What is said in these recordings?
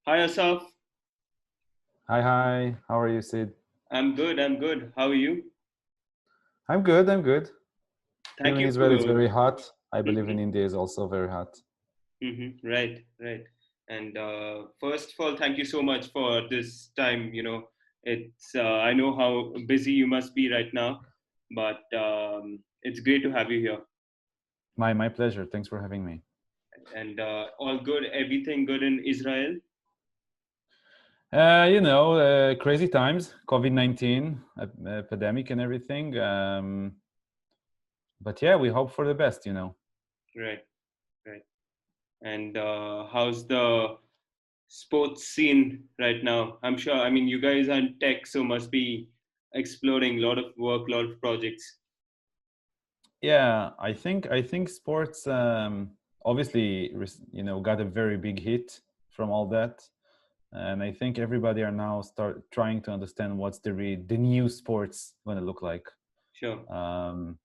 Hi Asaf, Hi, hi. How are you, Sid? I'm good. I'm good. How are you? I'm good. I'm good. Here Thank in you Israel, it's for. very hot. I believe in Mhm, India is also very hot. right, right. And first of all, thank you so much for this time. It's I know how busy you must be right now, but it's great to have you here. My pleasure. Thanks for having me. And all good. Everything good in Israel. Crazy times, COVID-19 epidemic and everything. But yeah, we hope for the best. Right, right. And how's the sports scene right now? I'm sure. I mean, you guys are in tech, so must be exploring a lot of work, a lot of projects. Yeah, I think sports obviously got a very big hit from all that. And I think everybody are now start trying to understand what's the new sports going to look like. Sure. Um,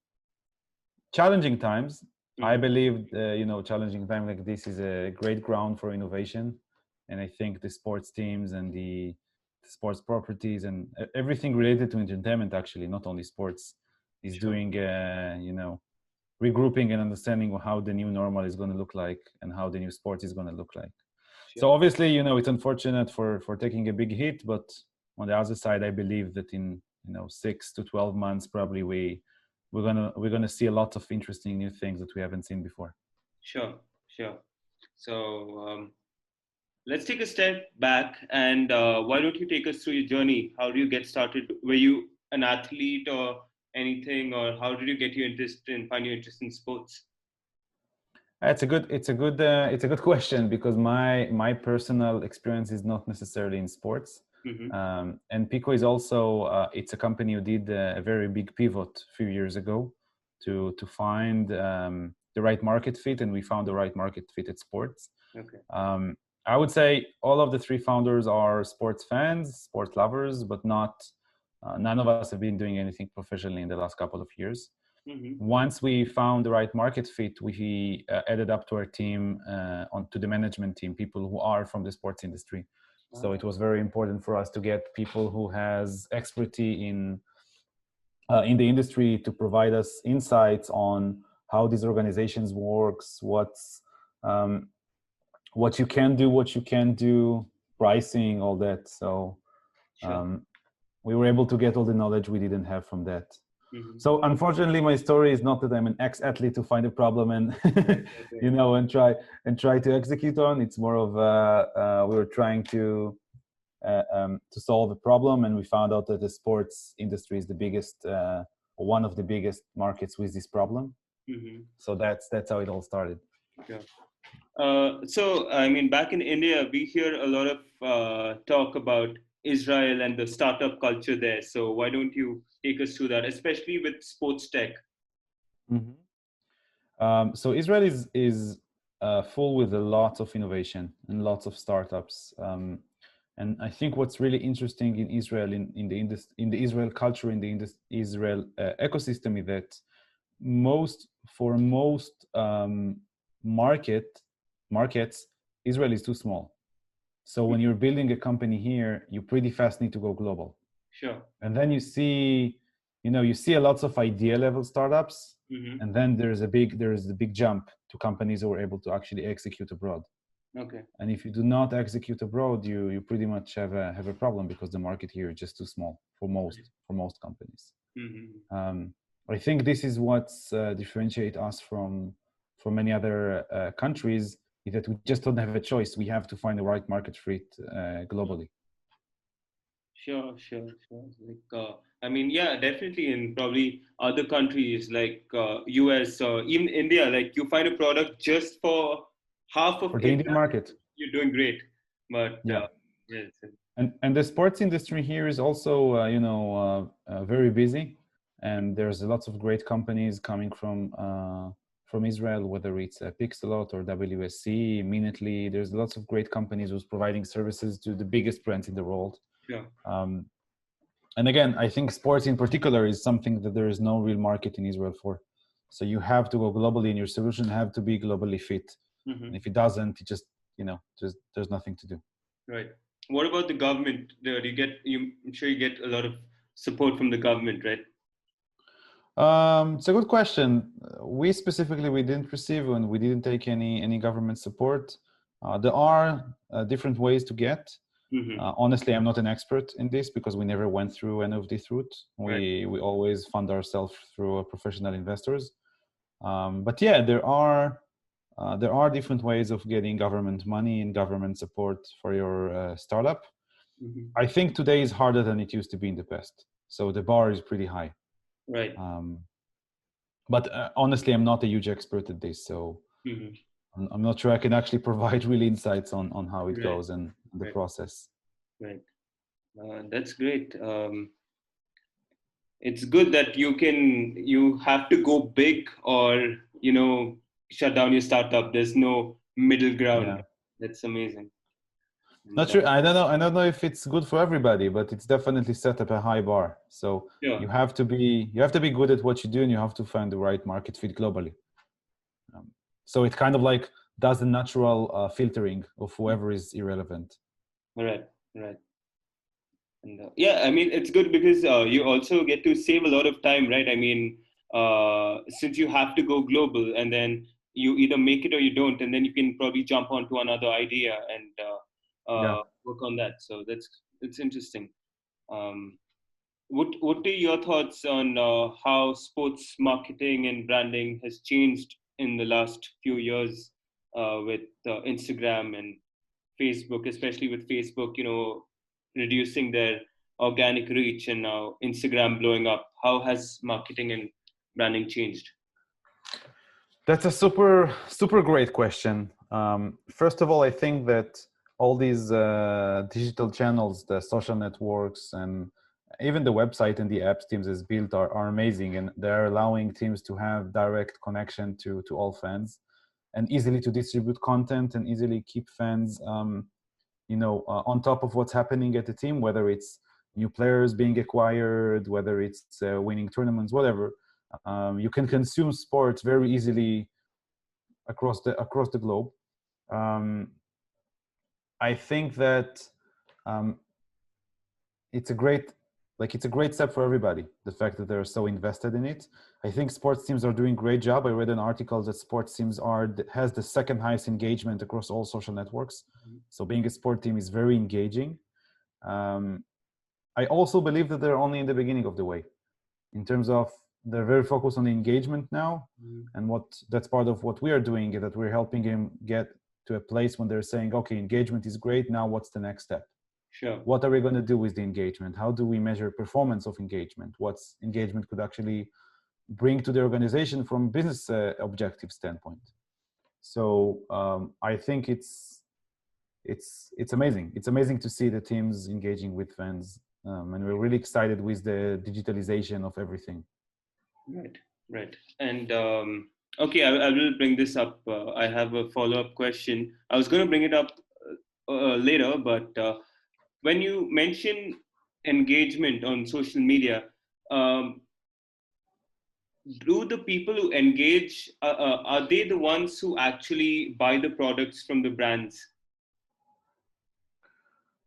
Challenging times. I Hmm. believe challenging time like this is a great ground for innovation, and I think the sports teams and the sports properties and everything related to entertainment, actually not only sports, is Sure. doing regrouping and understanding how the new normal is going to look like and how the new sport is going to look like. So Sure. obviously, it's unfortunate for taking a big hit, but on the other side, I believe that in 6 to 12 months, probably we're gonna see a lot of interesting new things that we haven't seen before. Sure. Sure. So let's take a step back and why don't you take us through your journey? How do you get started? Were you an athlete or anything, or how did you get your interest in find your interest in sports? It's a good question because my personal experience is not necessarily in sports. Hmm. And Pico is also it's a company who did a very big pivot a few years ago to find the right market fit, and we found the right market fit at sports. Okay. um, I would say all of the three founders are sports fans, sports lovers, but not none of us have been doing anything professionally in the last couple of years. Hmm. Once we found the right market fit, we added up to our team, onto the management team, people who are from the sports industry. So Ah, it was very important for us to get people who has expertise in the industry to provide us insights on how these organizations works, um, what you can do, what you can't do, pricing, all that. So sure. um, we were able to get all the knowledge we didn't have from that. Hmm. So unfortunately, my story is not that I'm an ex-athlete to find a problem and Right, right, right. and try to execute on. It's more of we were trying to solve a problem, and we found out that the sports industry is the biggest, one of the biggest markets with this problem. Hmm. So that's how it all started. Sure. So, I mean, back in India, we hear a lot of talk about Israel and the startup culture there. So, why don't you take us through that, especially with sports tech? Mhm. So Israel is full with a lot of innovation and lots of startups. And I think what's really interesting in Israel, in the Israel culture, in the Israel ecosystem, is that most market markets, Israel is too small. So when you're building a company here, you pretty fast need to go global. Sure. And then you see a lots of idea level startups, Hmm. and then there's a big jump to companies who are able to actually execute abroad. Okay. And if you do not execute abroad, you pretty much have a problem because the market here is just too small for most companies. Hmm. um, I think this is what's differentiate us from many other countries, is that we just don't have a choice. We have to find the right market fit globally. Sure, sure, sure. Like, I mean, yeah, definitely in probably other countries like US or even India, like you find a product just for half of For the Indian India, market. you're doing great. But Yeah. yes, And the sports industry here is also very busy, and there's lots of great companies coming from Israel, whether it's Pixelot or WSC, Minutely. There's lots of great companies who's providing services to the biggest brands in the world. sure. Um, and again, I think sports in particular is something that there is no real market in Israel for. So you have to go globally, and your solution have to be globally fit. Hmm. And if it doesn't, it just there's nothing to do. Right. What about the government? I'm sure you get a lot of support from the government, right? It's a good question. We specifically, we didn't receive and we didn't take any government support. There are different ways to get. Mm-hmm. Honestly, I'm not an expert in this because we never went through any of this route. Right. We always fund ourselves through professional investors. But yeah, there are different ways of getting government money and government support for your startup. Mm-hmm. I think today is harder than it used to be in the past. So the bar is pretty high. Right. But honestly, I'm not a huge expert at this, so Mm-hmm. I'm not sure I can actually provide really insights on how it Right. goes and the Right. process. Right. That's great. It's good that you have to go big or, shut down your startup. There's no middle ground. Yeah. That's amazing. Not And, sure. I don't know if it's good for everybody, but it's definitely set up a high bar. So sure. you have to be good at what you do, and you have to find the right market fit globally. So it kind of like does the natural filtering of whoever is irrelevant. Right. Right. And yeah, I mean, it's good because you also get to save a lot of time, right? I mean, since you have to go global and then you either make it or you don't, and then you can probably jump onto another idea and Yeah. work on that. So it's interesting. Um, what are your thoughts on how sports marketing and branding has changed in the last few years with Instagram and Facebook, especially with Facebook, reducing their organic reach and now Instagram blowing up? How has marketing and branding changed? That's a super great question. First of all, I think that all these digital channels, the social networks, and even the website and the apps teams has built are amazing, and they're allowing teams to have direct connection to all fans, and easily to distribute content and easily keep fans, on top of what's happening at the team, whether it's new players being acquired, whether it's winning tournaments, whatever. You can consume sports very easily across the globe. Um, I think that um, it's a great it's a great step for everybody. The fact that they're so invested in it. I think sports teams are doing a great job. I read an article that sports teams has the second highest engagement across all social networks. So being a sport team is very engaging. Um, I also believe that they're only in the beginning of the way. In terms of they're very focused on the engagement now, and that's part of what we are doing is that we're helping him get to a place when they're saying, okay, engagement is great, now what's the next step? Sure. What are we going to do with the engagement? How do we measure performance of engagement? What's engagement could actually bring to the organization from business objective standpoint? So I think it's amazing. It's amazing to see the teams engaging with fans, and we're really excited with the digitalization of everything. Right, right. And okay, I will bring this up. I have a follow-up question. I was going to bring it up later, but when you mention engagement on social media, um, do the people who engage, are they the ones who actually buy the products from the brands?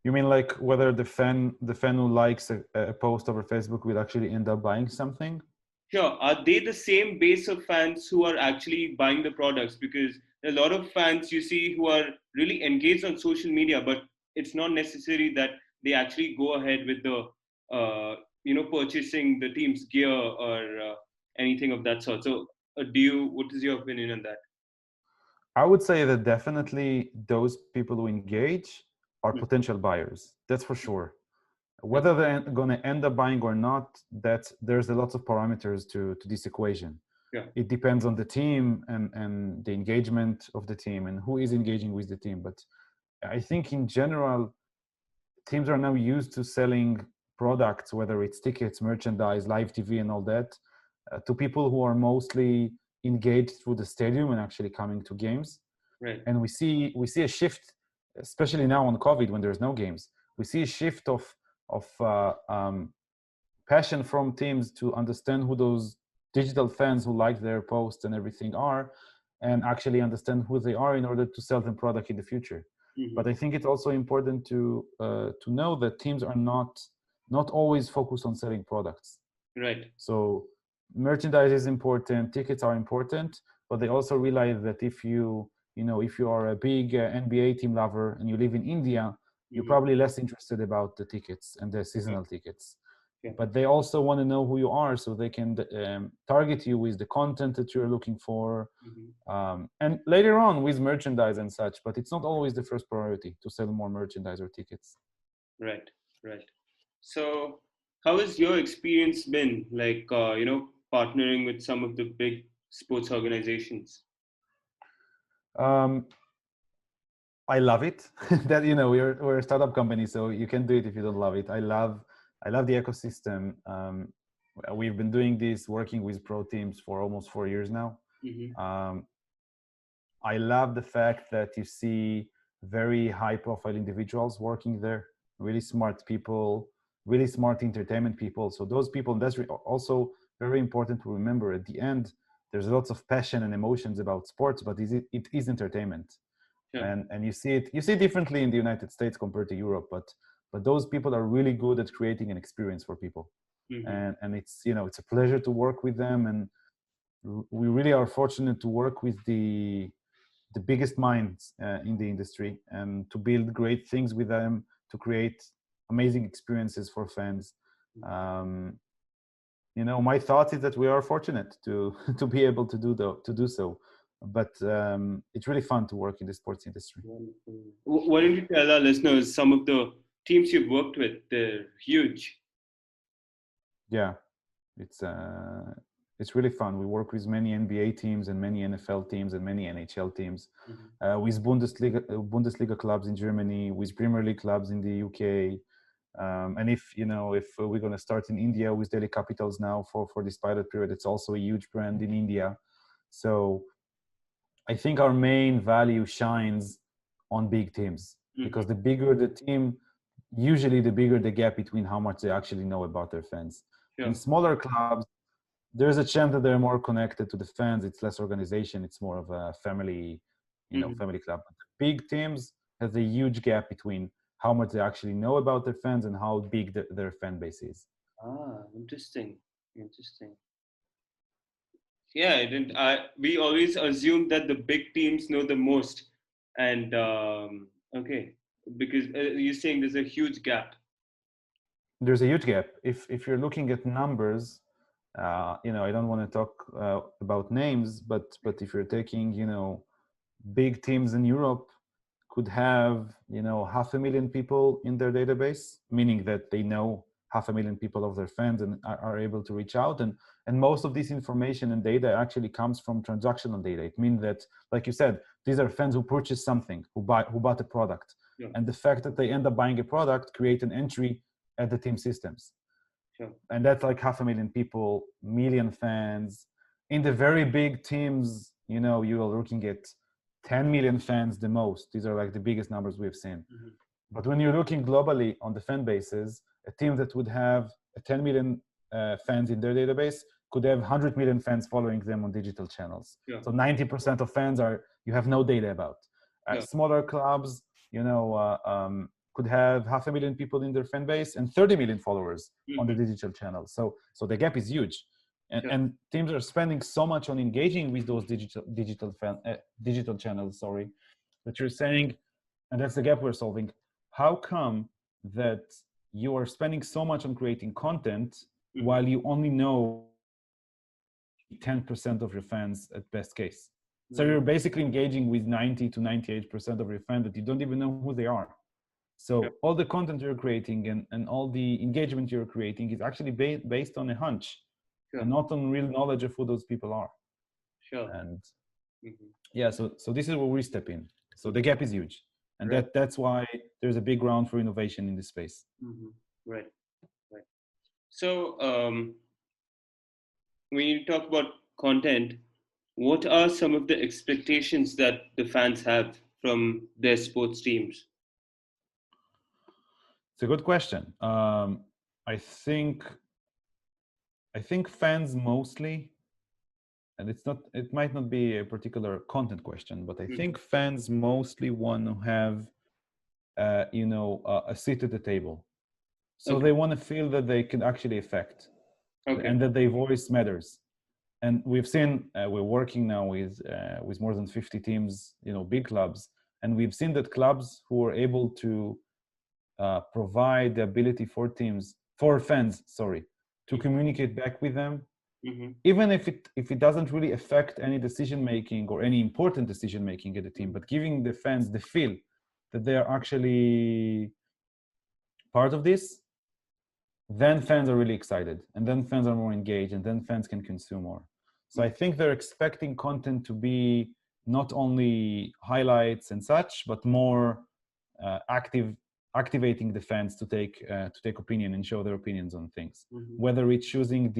You mean like whether the fan who likes a post over Facebook will actually end up buying something? Sure. Are they the same base of fans who are actually buying the products? Because there are a lot of fans you see who are really engaged on social media, but it's not necessary that they actually go ahead with the, purchasing the team's gear or anything of that sort. So, what is your opinion on that? I would say that definitely those people who engage are Hmm. potential buyers. That's for sure. Yeah. Whether they're going to end up buying or not, there's a lot of parameters to this equation. Yeah. It depends on the team and the engagement of the team and who is engaging with the team. But I think in general, teams are now used to selling products, whether it's tickets, merchandise, live TV, and all that, to people who are mostly engaged through the stadium and actually coming to games. Right. And we see a shift, especially now on COVID when there's no games. We see a shift of passion from teams to understand who those digital fans who like their posts and everything are, and actually understand who they are in order to sell them product in the future. But I think it's also important to know that teams are not always focused on selling products. Right. So merchandise is important, tickets are important, but they also realize that if you are a big NBA team lover and you live in India, you're probably less interested about the tickets and the seasonal tickets. Yeah. But they also want to know who you are, so they can target you with the content that you're looking for, and later on with merchandise and such. But it's not always the first priority to sell more merchandise or tickets. Right. So how has your experience been, like, partnering with some of the big sports organizations? I love it. That we're a startup company, so you can do it if you don't love it. I love the ecosystem. We've been doing this, working with pro teams for almost 4 years now. I love the fact that you see very high-profile individuals working there, really smart people, really smart entertainment people. So those people, and that's also very important to remember. At the end, there's lots of passion and emotions about sports, but it is entertainment. Yeah. And you see it differently in the United States compared to Europe, but those people are really good at creating an experience for people. And it's it's a pleasure to work with them, and we really are fortunate to work with the biggest minds in the industry, and to build great things with them, to create amazing experiences for fans. My thought is that we are fortunate to be able to do so. But it's really fun to work in the sports industry. Why don't you tell our listeners some of the teams you've worked with? They're huge. Yeah, it's really fun. We work with many NBA teams and many NFL teams and many NHL teams, with Bundesliga clubs in Germany, with Premier League clubs in the UK. And if we're going to start in India with Delhi Capitals now for this pilot period, it's also a huge brand in India. So I think our main value shines on big teams, because the bigger the team, usually the bigger the gap between how much they actually know about their fans. Yeah. In smaller clubs, there's a chance that they're more connected to the fans. It's less organization. It's more of a family, family club. Big teams has a huge gap between how much they actually know about their fans and how big their fan base is. Interesting. Yeah, we always assume that the big teams know the most, and okay, because you're saying there's a huge gap. There's a huge gap. If you're looking at numbers, I don't want to talk about names, but if you're taking, big teams in Europe could have, 500,000 people in their database, meaning that they know 500,000 people of their fans and are able to reach out. And most of this information and data actually comes from transactional data. It means that, like you said, these are fans who purchased something, who bought a product. Yeah. And the fact that they end up buying a product create an entry at the team systems. Sure. And that's like 500,000 people, million fans. In the very big teams, you are looking at 10 million fans the most. These are like the biggest numbers we've seen. But when you're looking globally on the fan bases, a team that would have 10 million fans in their database could have 100 million fans following them on digital channels. Yeah. So 90% of fans you have no data about. Yeah. Smaller clubs, could have 500,000 people in their fan base and 30 million followers on the digital channels. So the gap is huge. And teams are spending so much on engaging with those digital channels, that you're saying, and that's the gap we're solving. How come that you are spending so much on creating content while you only know 10% of your fans at best case? So you're basically engaging with 90 to 98% of your fans that you don't even know who they are. So all the content you're creating and all the engagement you're creating is actually based on a hunch. Sure. And not on real knowledge of who those people are. Sure. And so this is where we step in. So the gap is huge, and that's why there's a big ground for innovation in this space. Right. So when you talk about content, what are some of the expectations that the fans have from their sports teams? It's a good question. I think fans mostly, and it might not be a particular content question, but I think fans mostly want to have a seat at the table. So Okay. they want to feel that they can actually affect, Okay. and that their voice matters. And we've seen, we're working now with more than 50 teams, big clubs, and we've seen that clubs who are able to provide the ability for fans, to communicate back with them, even if it doesn't really affect any decision making or any important decision making at the team, but giving the fans the feel that they are actually part of this, then fans are really excited, and then fans are more engaged, and then fans can consume more. So I think they're expecting content to be not only highlights and such, but more activating the fans to take opinion and show their opinions on things. Whether it's choosing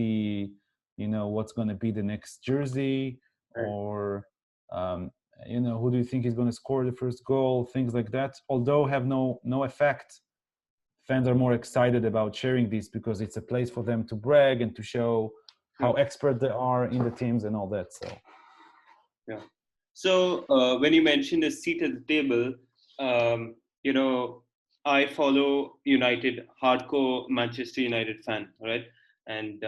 what's going to be the next jersey, or who do you think is going to score the first goal, things like that. Although have no effect, fans are more excited about sharing this because it's a place for them to brag and to show how expert they are in the teams and all that. Yeah. So when you mentioned a seat at the table, I follow United, hardcore Manchester United fan, right? And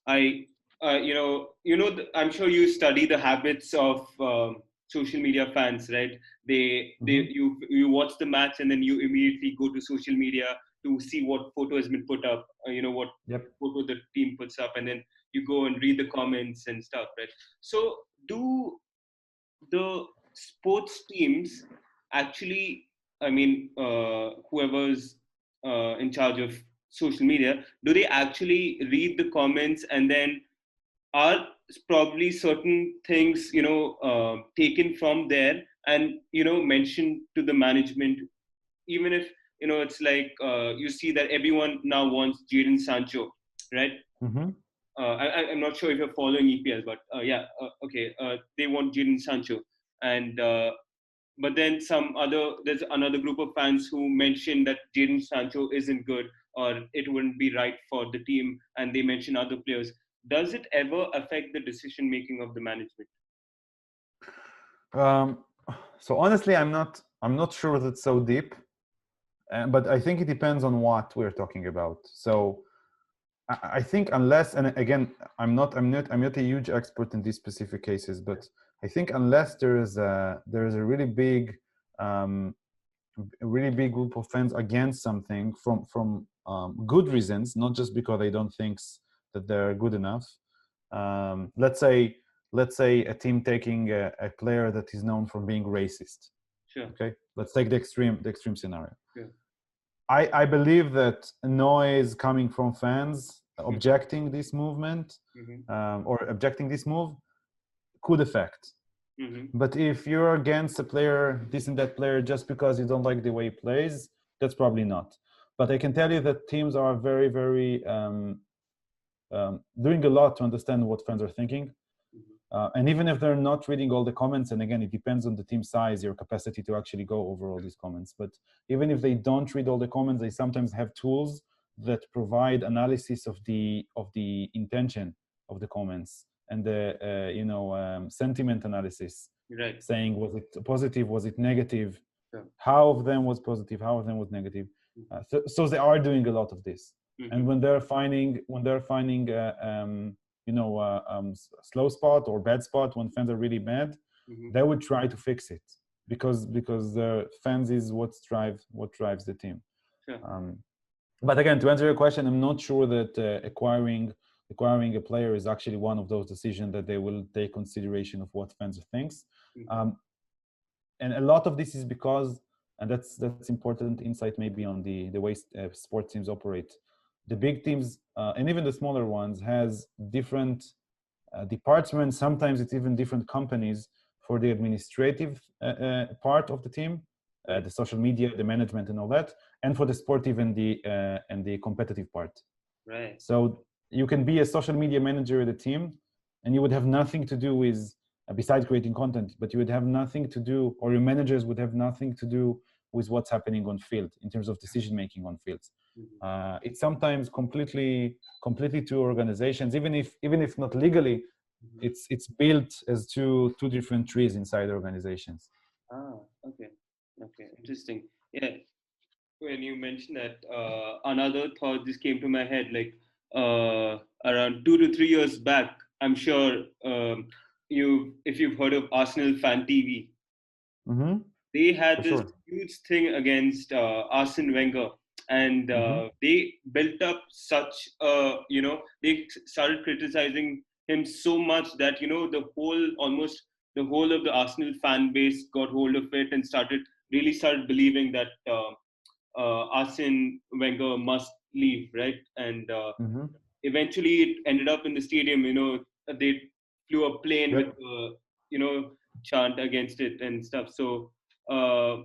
I'm sure you study the habits of social media fans, right? You watch the match and then you immediately go to social media to see what photo has been put up, what photo the team puts up, and then you go and read the comments and stuff, right? So do the sports teams actually, whoever's in charge of social media, do they actually read the comments, and then are probably certain things taken from there and mentioned to the management, even if it's like you see that everyone now wants Jadon Sancho, right? I'm not sure if you're following EPL, but they want Jadon Sancho, and but then there's another group of fans who mention that Jadon Sancho isn't good or it wouldn't be right for the team, and they mention other players. Does it ever affect the decision making of the management? So honestly, I'm not sure that it's so deep, but I think it depends on what we're talking about. So I think unless, and again, I'm not a huge expert in these specific cases, but I think unless there is a really big group of fans against something from good reasons, not just because they don't think that they're good enough. Let's say a team taking a player that is known for being racist. Sure. Okay, let's take the extreme scenario. Sure. I believe that noise coming from fans objecting this movement or objecting this move could affect. But if you're against a player, this and that player, just because you don't like the way he plays, that's probably not. But I can tell you that teams are very, very doing a lot to understand what fans are thinking. And even if they're not reading all the comments, and again, it depends on the team size, your capacity to actually go over all these comments. But even if they don't read all the comments, they sometimes have tools that provide analysis of the intention of the comments and the sentiment analysis. Right. Saying, was it positive, was it negative? Sure. How of them was positive, how of them was negative? So they are doing a lot of this. And when they're finding slow spot or bad spot, when fans are really mad, they would try to fix it because the fans is what drives the team. Sure. But again, to answer your question, I'm not sure that acquiring a player is actually one of those decisions that they will take consideration of what fans thinks. And a lot of this is because, and that's important insight maybe on the way sports teams operate. The big teams and even the smaller ones has different departments. Sometimes it's even different companies for the administrative part of the team, the social media, the management, and all that, and for the sportive and the competitive part. Right. So you can be a social media manager at a team, and you would have nothing to do with, besides creating content, but you would have nothing to do, or your managers would have nothing to do with what's happening on field in terms of decision making on fields. It's sometimes completely two organizations, even if not legally, it's built as two different trees inside organizations. Okay, interesting. Yeah, when you mentioned that, another thought just came to my head. Like around 2 to 3 years back, I'm sure if you've heard of Arsenal Fan TV, Mm-hmm. they For had this sure. huge thing against Arsene Wenger, and Mm-hmm. they built up such they started criticizing him so much that almost the whole of the Arsenal fan base got hold of it and started believing that Arsene Wenger must leave, right? And Mm-hmm. eventually it ended up in the stadium. They flew a plane with Yep. chant against it and stuff. So uh,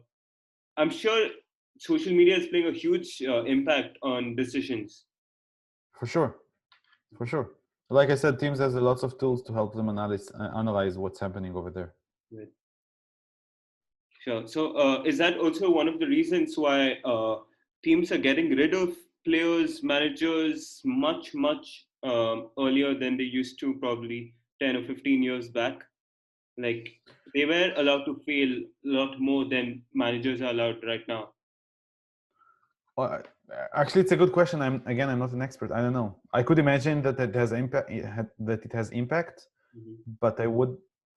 I'm sure social media is playing a huge impact on decisions. For sure. For sure. Like I said, Teams has lots of tools to help them analyze what's happening over there. Right. Sure. So is that also one of the reasons why teams are getting rid of players, managers much earlier than they used to, probably 10 or 15 years back? Like they were allowed to fail a lot more than managers are allowed right now. Well, actually, it's a good question. I'm not an expert. I don't know. I could imagine that it has impact. That it has impact, Hmm. but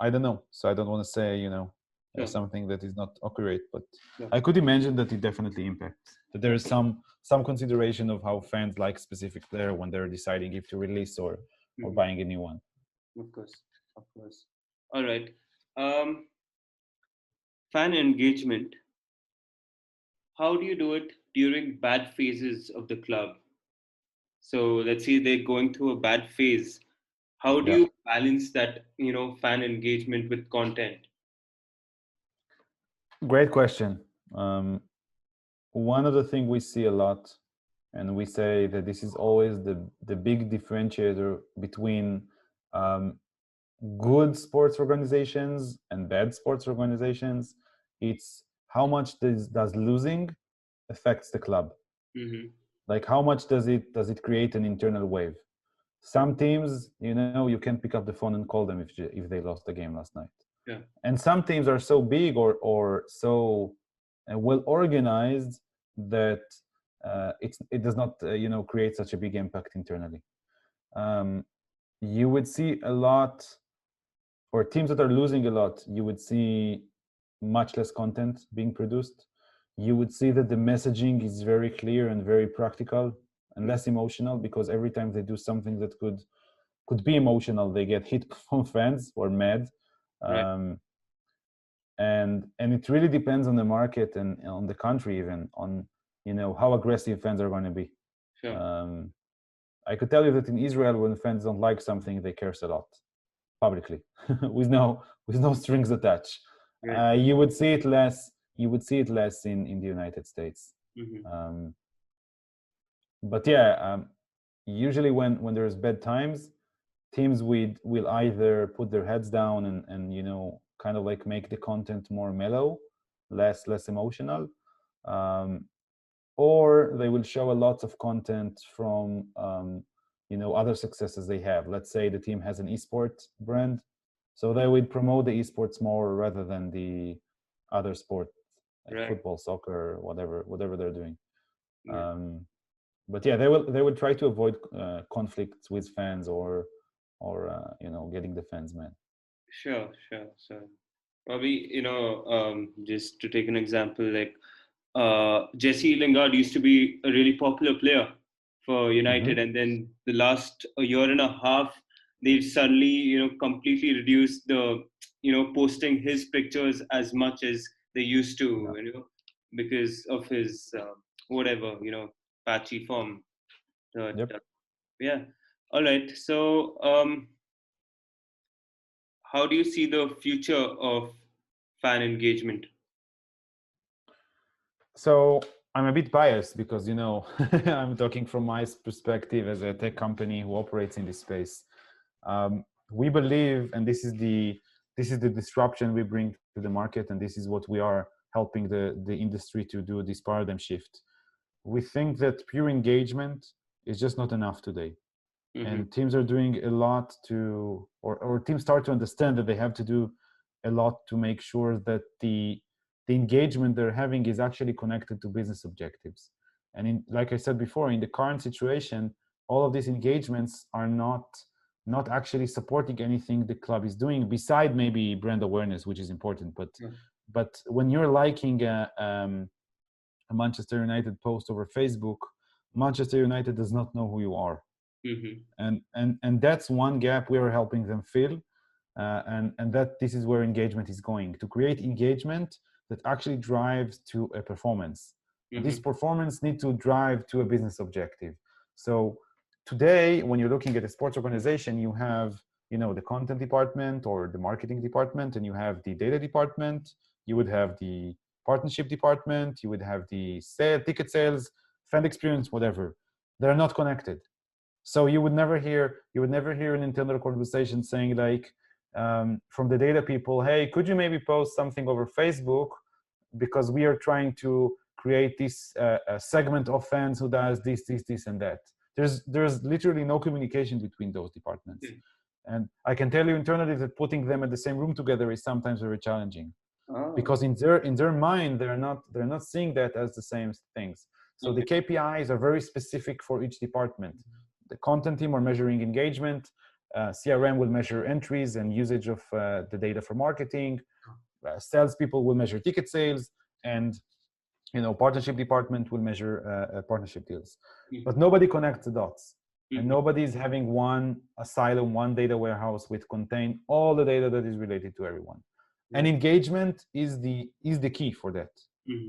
I don't know. So I don't want to say Sure. something that is not accurate. But Sure. I could imagine that it definitely impacts. That there is some consideration of how fans like specific player when they're deciding if to release or Hmm. buying a new one. Of course. Of course. All right. Um, Fan engagement. How do you do it during bad phases of the club? So let's say they're going through a bad phase. How do Yeah. you balance that, fan engagement with content? Great question. Um, One of the things we see a lot, and we say that this is always the big differentiator between um, good sports organizations and bad sports organizations, it's how much does losing affects the club. Mm-hmm. Like how much does it create an internal wave? Some teams, you can't pick up the phone and call them if they lost the game last night. Yeah. And some teams are so big or so well organized that it does not create such a big impact internally. um, you would see a lot, or teams that are losing a lot, you would see much less content being produced. You would see that the messaging is very clear and very practical and Mm. less emotional, because every time they do something that could be emotional, they get hit from fans or mad. Right. um, and it really depends on the market and on the country, even on how aggressive fans are going to be. Sure. um, I could tell you that in Israel, when fans don't like something, they curse a lot publicly with no strings attached. Right. You would see it less in the United States. Mm-hmm. um, but yeah, usually when there's bad times, teams will either put their heads down and kind of like make the content more mellow, less emotional, um, or they will show a lot of content from other successes they have. Let's say the team has an esports brand, so they would promote the esports more rather than the other sport, like Right. football, soccer, whatever they're doing. Yeah. um, but yeah, they will try to avoid conflicts with fans or getting the fans mad. Sure. Sure. So probably, just to take an example, like Jesse Lingard used to be a really popular player for United, Hmm. and then the last a year and a half, they've suddenly, completely reduced the, posting his pictures as much as they used to, Yeah. because of his whatever, patchy form. But Yep. yeah, all right. So, how do you see the future of fan engagement? So I'm a bit biased because I'm talking from my perspective as a tech company who operates in this space. We believe, and this is the disruption we bring to the market, and this is what we are helping the industry to do, this paradigm shift. We think that pure engagement is just not enough today, Mm-hmm. and teams are doing a lot or teams start to understand that they have to do a lot to make sure that the the engagement they're having is actually connected to business objectives. And like I said before, in the current situation, all of these engagements are not actually supporting anything the club is doing, beside maybe brand awareness, which is important. But when you're liking a Manchester United post over Facebook, Manchester United does not know who you are. And that's one gap we are helping them fill. And that this is where engagement is going, to create engagement that actually drives to a performance. And this performance needs to drive to a business objective. So today, when you're looking at a sports organization, you have, you know, the content department or the marketing department, and you have the data department. You would have the partnership department. You would have the ticket sales, fan experience, whatever. They're not connected. So you would never hear an internal conversation saying like, from the data people, hey, could you maybe post something over Facebook, because we are trying to create this segment of fans who does this, and that. There's literally no communication between those departments. And I can tell you internally that putting them at the same room together is sometimes very challenging. Because in their mind, they're not seeing that as the same things. So the KPIs are very specific for each department. The content team are measuring engagement. CRM will measure entries and usage of the data for marketing. Salespeople will measure ticket sales, and partnership department will measure partnership deals. But nobody connects the dots, and nobody is having one asylum, one data warehouse which contain all the data that is related to everyone. And engagement is the key for that.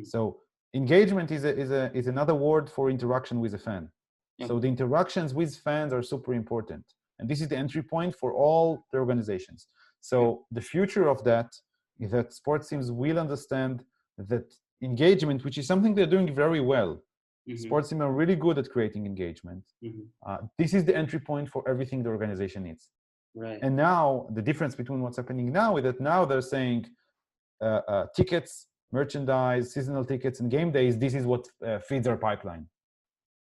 So engagement is another word for interaction with a fan. So the interactions with fans are super important. And this is the entry point for all the organizations. So the future of that is that sports teams will understand that engagement, which is something they're doing very well. Sports teams are really good at creating engagement. This is the entry point for everything the organization needs. Right. And now the difference between what's happening now is that now they're saying tickets, merchandise, seasonal tickets, and game days, this is what feeds our pipeline.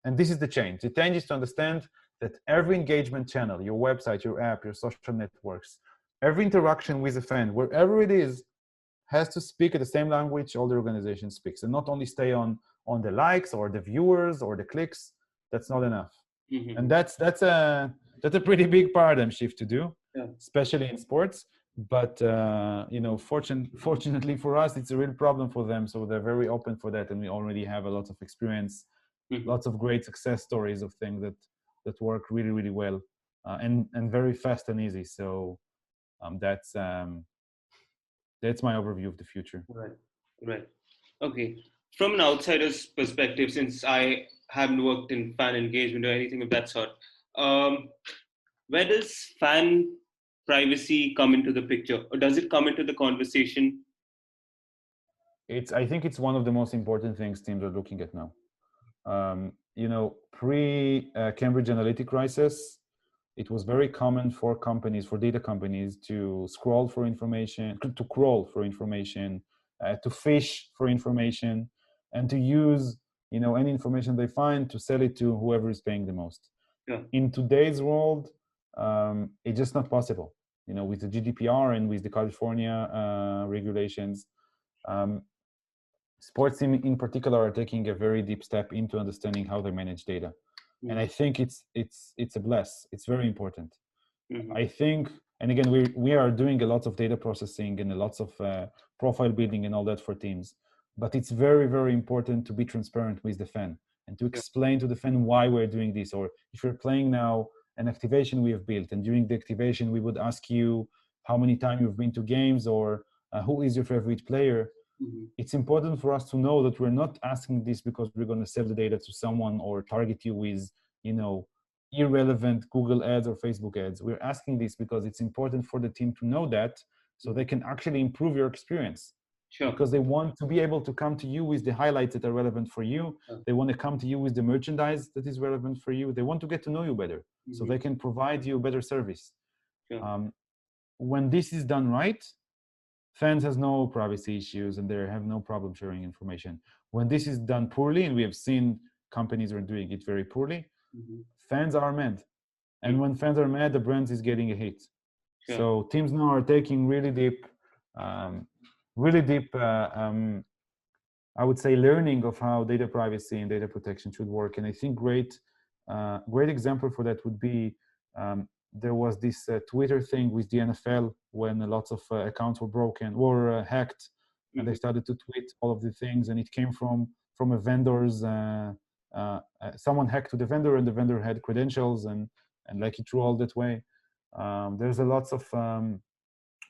And this is the change. The change is to understand that every engagement channel, your website, your app, your social networks, every interaction with a fan, wherever it is, has to speak at the same language all the organization speaks, and not only stay on the likes or the viewers or the clicks. That's not enough. And that's a pretty big paradigm shift to do, especially in sports. But fortunately for us, it's a real problem for them. So they're very open for that, and we already have a lot of experience, lots of great success stories of things that work really, really well, and very fast and easy. So that's my overview of the future. Right. Okay. From an outsider's perspective, since I haven't worked in fan engagement or anything of that sort, where does fan privacy come into the picture, or does it come into the conversation? I think it's one of the most important things teams are looking at now. Pre-Cambridge Analytica crisis, it was very common for data companies, to scroll for information, to crawl for information, to fish for information, and to use any information they find to sell it to whoever is paying the most. In today's world, it's just not possible. With the GDPR and with the California regulations, sports teams in particular are taking a very deep step into understanding how they manage data. And I think it's a bless. It's very important. I think, and again, we are doing a lot of data processing and lots of profile building and all that for teams. But it's very, very important to be transparent with the fan and to explain to the fan why we're doing this. Or if you're playing now an activation we have built, and during the activation we would ask you how many times you've been to games, or who is your favorite player. It's important for us to know that we're not asking this because we're going to sell the data to someone or target you with, irrelevant Google ads or Facebook ads. We're asking this because it's important for the team to know that, so they can actually improve your experience. Because they want to be able to come to you with the highlights that are relevant for you. They want to come to you with the merchandise that is relevant for you. They want to get to know you better, so they can provide you better service. When this is done right, fans has no privacy issues, and they have no problem sharing information. When this is done poorly, and we have seen companies are doing it very poorly, fans are mad. And when fans are mad, the brand is getting a hit. So teams now are taking really deep really deep, I would say, learning of how data privacy and data protection should work. And I think great example for that would be, there was this Twitter thing with the NFL when lots of accounts were hacked, and they started to tweet all of the things, and it came from a vendor's. Someone hacked to the vendor, and the vendor had credentials, and like it threw all that way. There's a lots of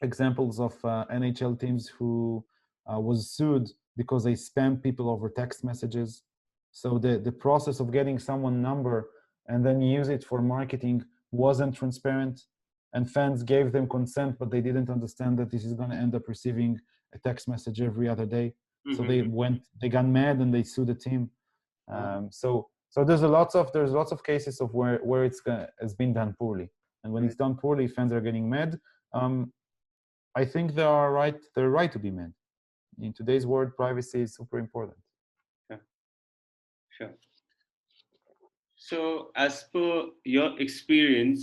examples of NHL teams who was sued because they spam people over text messages. So the process of getting someone number and then use it for marketing wasn't transparent, and fans gave them consent, but they didn't understand that this is going to end up receiving a text message every other day. So they got mad and they sued the team. So there's lots of cases of where it's been done poorly, and when it's done poorly, fans are getting mad. I think they're right to be mad. In today's world, privacy is super important. Sure. So, as per your experience,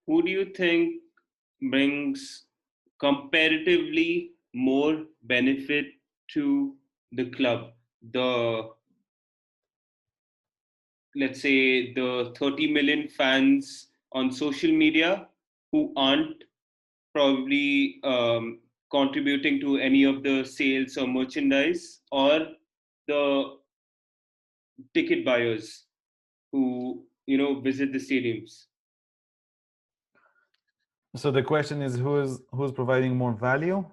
who do you think brings comparatively more benefit to the club? Let's say the 30 million fans on social media who aren't probably contributing to any of the sales or merchandise, or the ticket buyers who visit the stadiums. So the question is, who's providing more value?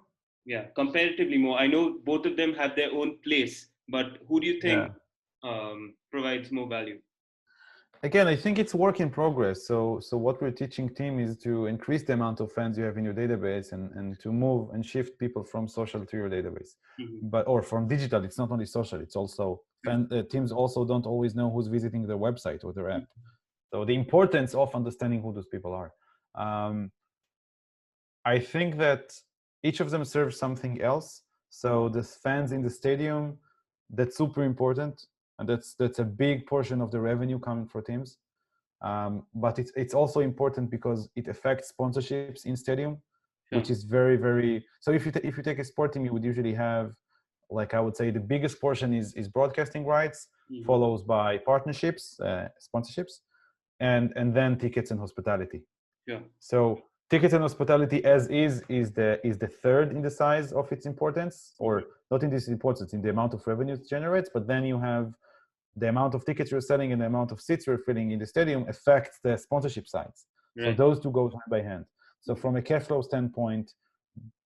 Yeah, comparatively more. I know both of them have their own place, but who do you think provides more value? Again, I think it's work in progress. So what we're teaching team is to increase the amount of fans you have in your database, and to move and shift people from social to your database, or from digital. It's not only social; it's also teams also don't always know who's visiting their website or their app. So the importance of understanding who those people are. I think that each of them serves something else. So the fans in the stadium, that's super important, and that's a big portion of the revenue coming for teams. But it's also important because it affects sponsorships in stadium, which is very, very. So if you take a sport team, you would usually have, like, I would say the biggest portion is broadcasting rights, followed by partnerships, sponsorships, and then tickets and hospitality. So tickets and hospitality as is the third in the size of its importance, or not in this importance, in the amount of revenue it generates, but then you have the amount of tickets you're selling and the amount of seats you're filling in the stadium affects the sponsorship sides. So those two go hand by hand. So from a cash flow standpoint,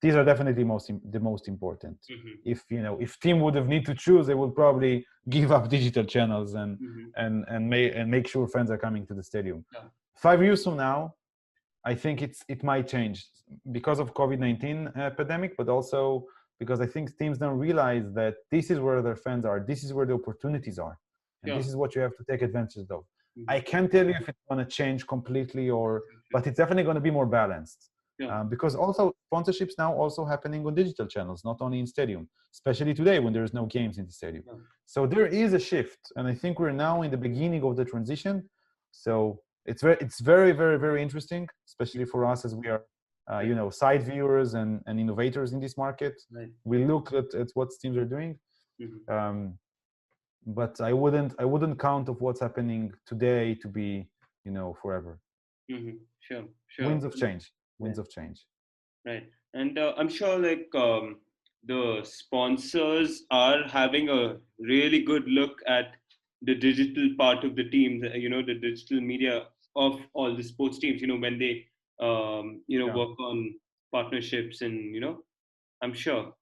these are definitely the most important. If team would have need to choose, they would probably give up digital channels and make sure fans are coming to the stadium. 5 years from now, I think it might change because of COVID-19 pandemic, but also because I think teams don't realize that this is where their fans are, this is where the opportunities are, and this is what you have to take advantage of. I can't tell you if it's going to change completely, but it's definitely going to be more balanced. Because also sponsorships now also happening on digital channels, not only in stadium, especially today when there's no games in the stadium. So there is a shift, and I think we're now in the beginning of the transition. So it's very, very, very interesting, especially for us as we are, side viewers and innovators in this market. We look at what teams are doing, but I wouldn't count of what's happening today to be, forever. Sure. Winds of change. Right, and I'm sure the sponsors are having a really good look at the digital part of the team, the digital media of all the sports teams, when they, work on partnerships, and, I'm sure.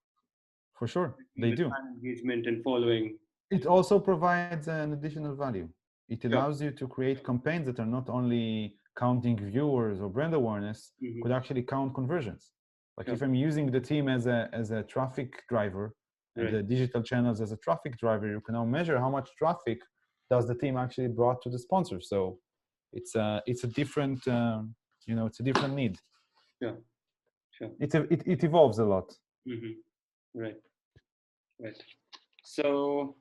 For sure, they do. Engagement and following. It also provides an additional value. It allows you to create campaigns that are not only counting viewers or brand awareness, could actually count conversions. Like if I'm using the team as a traffic driver, and the digital channels as a traffic driver, you can now measure how much traffic does the team actually brought to the sponsor. So it's a different it's a different need. Sure. It evolves a lot. Right. So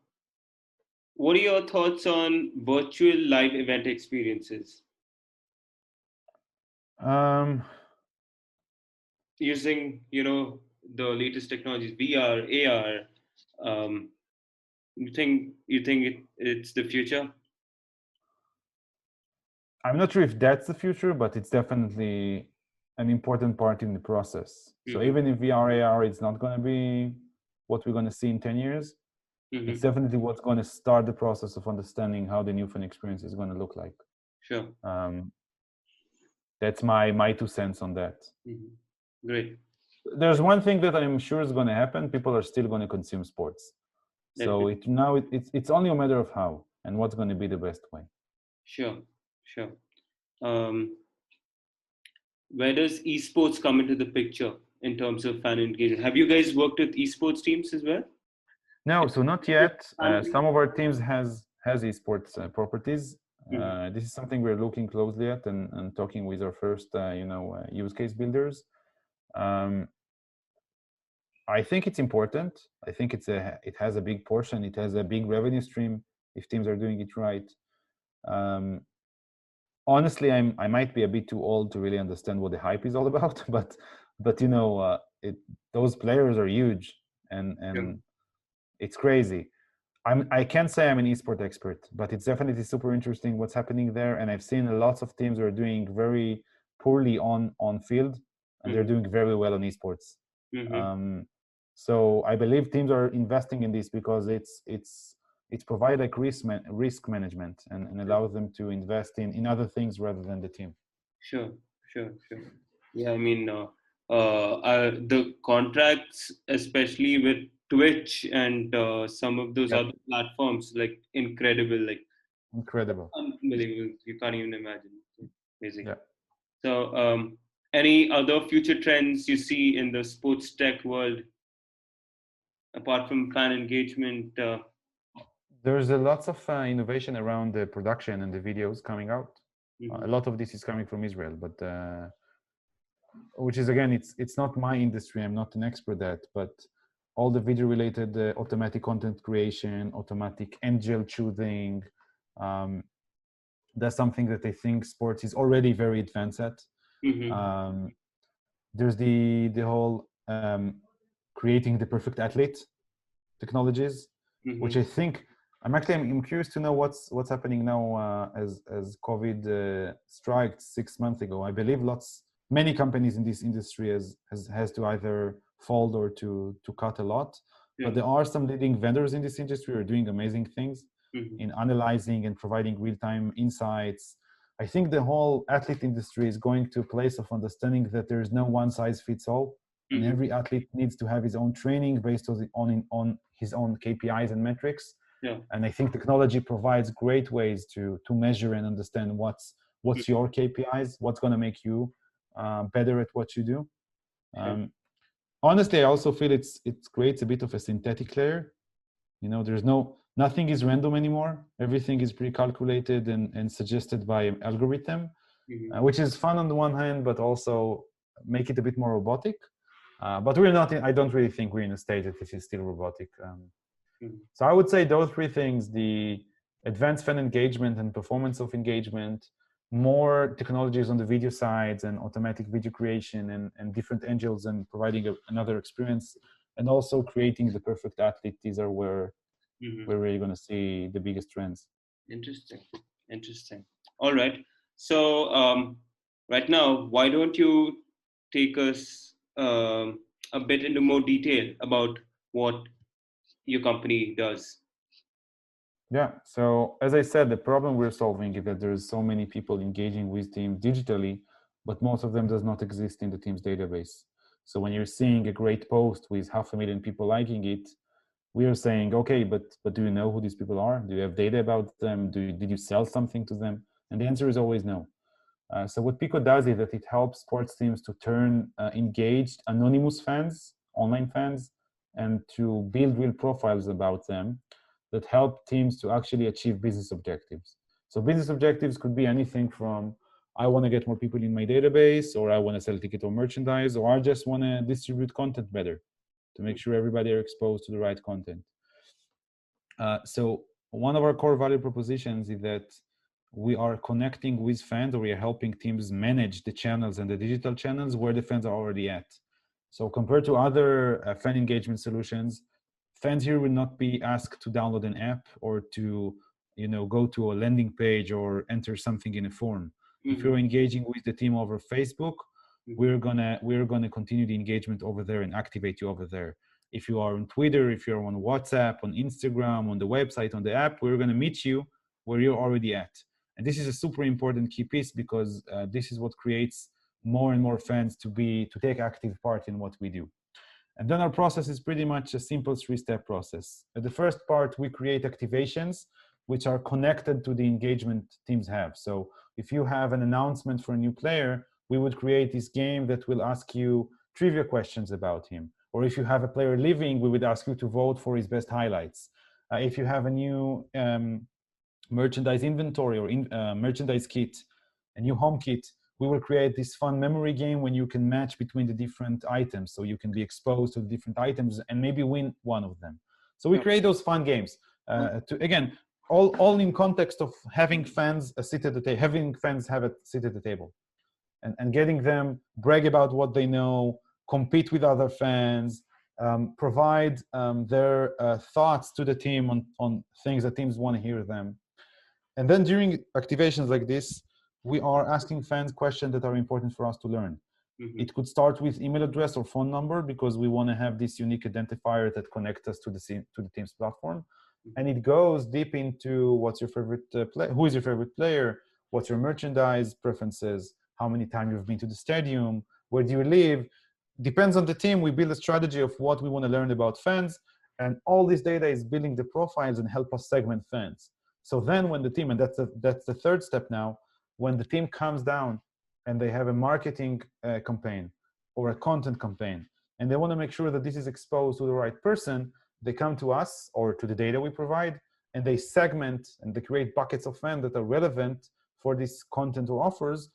what are your thoughts on virtual live event experiences? Using the latest technologies, VR, AR, um, it's the future? I'm not sure if that's the future, but it's definitely an important part in the process. So Mm-hmm. even if VR, AR, it's not going to be what we're going to see in 10 years, Mm-hmm. it's definitely what's going to start the process of understanding how the new phone experience is going to look like. Sure. That's my 2 cents on that. Mm-hmm. Great. There's one thing that I'm sure is going to happen. People are still going to consume sports. So it's only a matter of how and what's going to be the best way. Sure. Where does esports come into the picture in terms of fan engagement? Have you guys worked with esports teams as well? No, so not yet. Some of our teams has esports properties. This is something we're looking closely at and talking with our first, use case builders. I think it's important. I think it has a big portion. It has a big revenue stream if teams are doing it right. Honestly, I might be a bit too old to really understand what the hype is all about, but those players are huge and it's crazy. I can't say I'm an esport expert, but it's definitely super interesting what's happening there. And I've seen lots of teams who are doing very poorly on field, and they're doing very well on esports. So I believe teams are investing in this because it's provide like risk management and allows them to invest in other things rather than the team. Sure. Yeah, I mean, the contracts, especially with Twitch and some of those other platforms, like incredible. Unbelievable. You can't even imagine. Amazing. Yeah. So, any other future trends you see in the sports tech world apart from fan engagement? There's lots of innovation around the production and the videos coming out. A lot of this is coming from Israel, but which is, again, it's not my industry. I'm not an expert at, but all the video related automatic content creation, automatic angel choosing, that's something that I think sports is already very advanced at. There's the whole creating the perfect athlete technologies, which I think I'm curious to know what's happening now as COVID struck 6 months ago. I believe many companies in this industry has to either fold or to cut a lot. But there are some leading vendors in this industry who are doing amazing things in analyzing and providing real-time insights. I think the whole athlete industry is going to a place of understanding that there is no one size fits all, and every athlete needs to have his own training based on his own KPIs and metrics. And I think technology provides great ways to measure and understand what's your KPIs, what's going to make you better at what you do. Honestly, I also feel it creates a bit of a synthetic layer. There's nothing is random anymore. Everything is pre-calculated and suggested by an algorithm, which is fun on the one hand, but also make it a bit more robotic. But we're not. I don't really think we're in a stage that this is still robotic. So I would say those three things: the advanced fan engagement and performance of engagement, more technologies on the video sides and automatic video creation and different angles and providing another experience, and also creating the perfect athlete. These are where we're really going to see the biggest trends. Interesting. All right. So right now, why don't you take us a bit into more detail about what your company does? Yeah. So as I said, the problem we're solving is that there's so many people engaging with teams digitally, but most of them does not exist in the team's database. So when you're seeing a great post with 500,000 people liking it, we are saying, okay, but do you know who these people are? Do you have data about them? Did you sell something to them? And the answer is always no. So what Pico does is that it helps sports teams to turn engaged anonymous fans, online fans, and to build real profiles about them that help teams to actually achieve business objectives. So business objectives could be anything from I want to get more people in my database, or I want to sell a ticket or merchandise, or I just want to distribute content better to make sure everybody are exposed to the right content. So one of our core value propositions is that we are connecting with fans, or we are helping teams manage the channels and the digital channels where the fans are already at. So compared to other fan engagement solutions, fans here will not be asked to download an app or to go to a landing page or enter something in a form. If you're engaging with the team over Facebook, we're gonna continue the engagement over there and activate you over there. If you are on Twitter, if you're on WhatsApp, on Instagram, on the website, on the app, we're gonna meet you where you're already at. And this is a super important key piece because this is what creates more and more fans to take active part in what we do. And then our process is pretty much a simple 3-step process. At the first part, we create activations which are connected to the engagement teams have. So if you have an announcement for a new player, we would create this game that will ask you trivia questions about him. Or if you have a player leaving, we would ask you to vote for his best highlights. If you have a new merchandise inventory or merchandise kit, a new home kit, we will create this fun memory game when you can match between the different items. So you can be exposed to the different items and maybe win one of them. So we create those fun games again, all in context of having fans sit at the table, having fans have a seat at the table, and getting them brag about what they know, compete with other fans, provide their thoughts to the team on things that teams want to hear them. And then during activations like this, we are asking fans questions that are important for us to learn. It could start with email address or phone number because we want to have this unique identifier that connects us to the team's platform. And it goes deep into what's your favorite player, who is your favorite player, what's your merchandise preferences, how many times you've been to the stadium, where do you live. Depends on the team. We build a strategy of what we want to learn about fans, and all this data is building the profiles and help us segment fans. So then when the team, and that's the third step now, when the team comes down and they have a marketing campaign or a content campaign, and they want to make sure that this is exposed to the right person, they come to us or to the data we provide, and they segment and they create buckets of fans that are relevant for this content or offers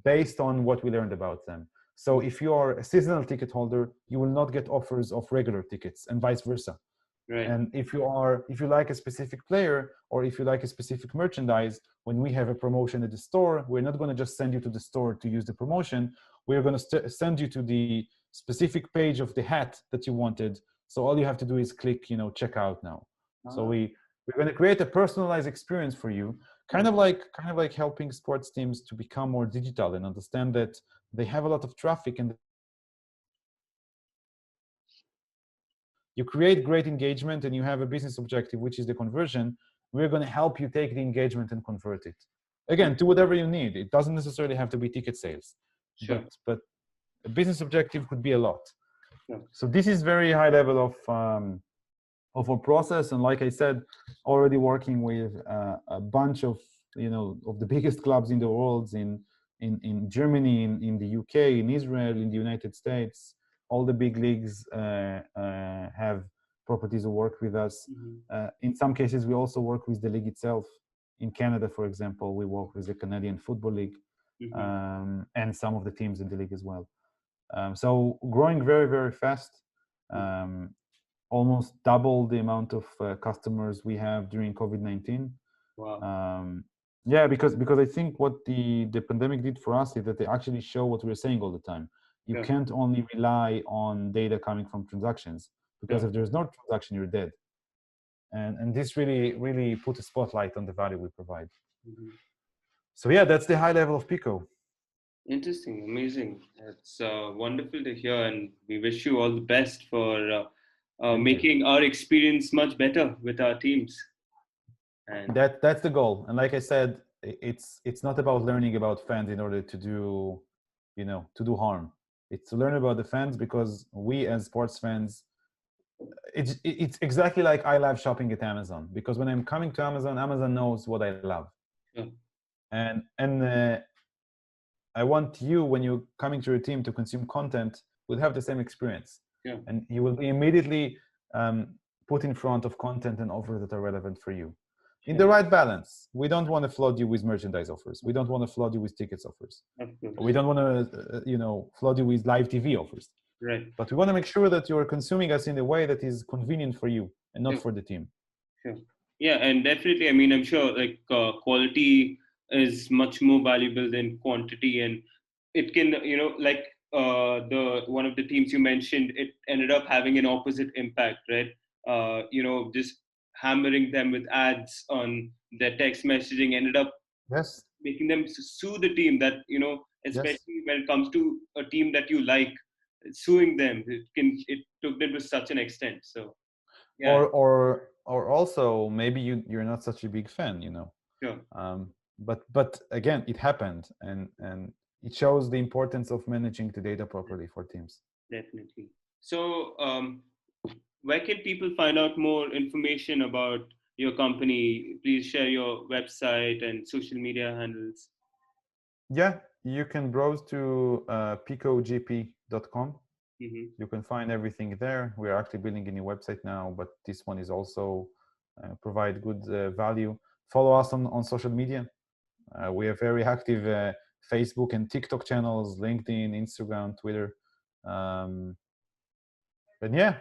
based on what we learned about them. So if you are a seasonal ticket holder, you will not get offers of regular tickets and vice versa. Right. And if you like a specific player or if you like a specific merchandise, when we have a promotion at the store, we're not going to just send you to the store to use the promotion. We're going to send you to the specific page of the hat that you wanted. So all you have to do is click, check out now. So we're going to create a personalized experience for you, kind of like helping sports teams to become more digital and understand that they have a lot of traffic and you create great engagement and you have a business objective, which is the conversion. We're going to help you take the engagement and convert it. Again, to whatever you need. It doesn't necessarily have to be ticket sales. Sure. But a business objective could be a lot. Sure. So this is very high level of our process. And like I said, already working with a bunch of, of the biggest clubs in the world, in Germany, in the UK, in Israel, in the United States. All the big leagues have properties who work with us. In some cases, we also work with the league itself. In Canada, for example, we work with the Canadian Football League and some of the teams in the league as well. So growing very, very fast, almost double the amount of customers we have during COVID-19. Wow. Yeah, because I think what the pandemic did for us is that they actually show what we're saying all the time. You can't only rely on data coming from transactions, because if there's no transaction, you're dead. And this really put a spotlight on the value we provide. So yeah, that's the high level of Pico. Interesting, amazing. It's wonderful to hear, and we wish you all the best for making our experience much better with our teams. And that's the goal. And like I said, it's not about learning about fans in order to do, to do harm. It's to learn about the fans, because we as sports fans, it's exactly like I love shopping at Amazon, because when I'm coming to Amazon, Amazon knows what I love. Yeah. And I want you, when you're coming to your team to consume content, will have the same experience. Yeah. And you will be immediately put in front of content and offers that are relevant for you. In the right balance. We don't want to flood you with merchandise offers. We don't want to flood you with tickets offers. We don't want to, flood you with live TV offers. Right. But we want to make sure that you're consuming us in a way that is convenient for you and not for the team. Sure. Yeah, and definitely, I mean, I'm sure quality is much more valuable than quantity, and it can, the one of the teams you mentioned, it ended up having an opposite impact, right? Just hammering them with ads on their text messaging ended up Yes. making them sue the team. That Yes. especially when it comes to a team that you like, suing them, it took them to such an extent. So yeah, Or also maybe you're not such a big fan, sure. But again, it happened, and it shows the importance of managing the data properly for teams. Definitely. So, where can people find out more information about your company? Please share your website and social media handles. Yeah, you can browse to picogp.com. Mm-hmm. You can find everything there. We are actually building a new website now, but this one is also provide good value. Follow us on social media. We are very active Facebook and TikTok channels, LinkedIn, Instagram, Twitter. But yeah,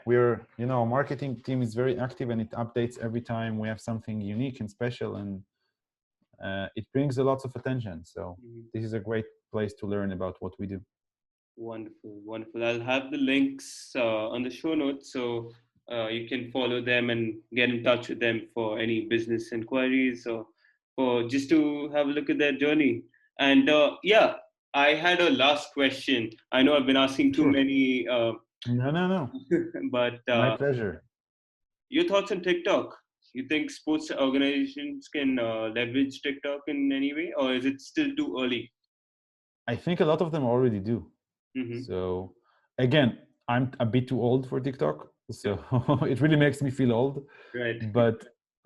our marketing team is very active and it updates every time we have something unique and special, and it brings a lot of attention. So Mm-hmm. this is a great place to learn about what we do. Wonderful, wonderful. I'll have the links on the show notes, so you can follow them and get in touch with them for any business inquiries or just to have a look at their journey. And yeah, I had a last question. I know I've been asking too Sure. many, No. but My pleasure. your thoughts on TikTok? You think sports organizations can leverage TikTok in any way, or is it still too early? I think a lot of them already do. Mm-hmm. So again, I'm a bit too old for TikTok, so Yeah. it really makes me feel old. Right.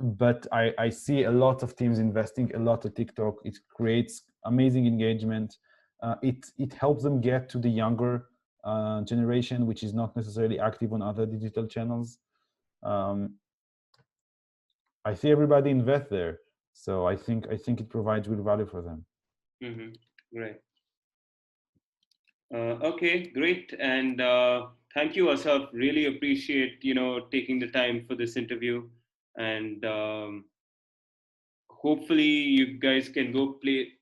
But I see a lot of teams investing a lot of TikTok. It creates amazing engagement. It helps them get to the younger generation, which is not necessarily active on other digital channels. I see everybody invest there, so I think it provides real value for them. Mm-hmm. Right. Okay, great. And thank you, Asaf. Really appreciate, taking the time for this interview. And hopefully you guys can go play,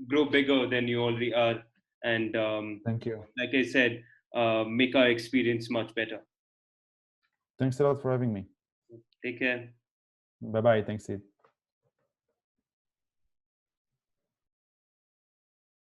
grow bigger than you already are. And Thank you. like I said, make our experience much better. Thanks a lot for having me. Take care. Bye bye. Thanks, Sid.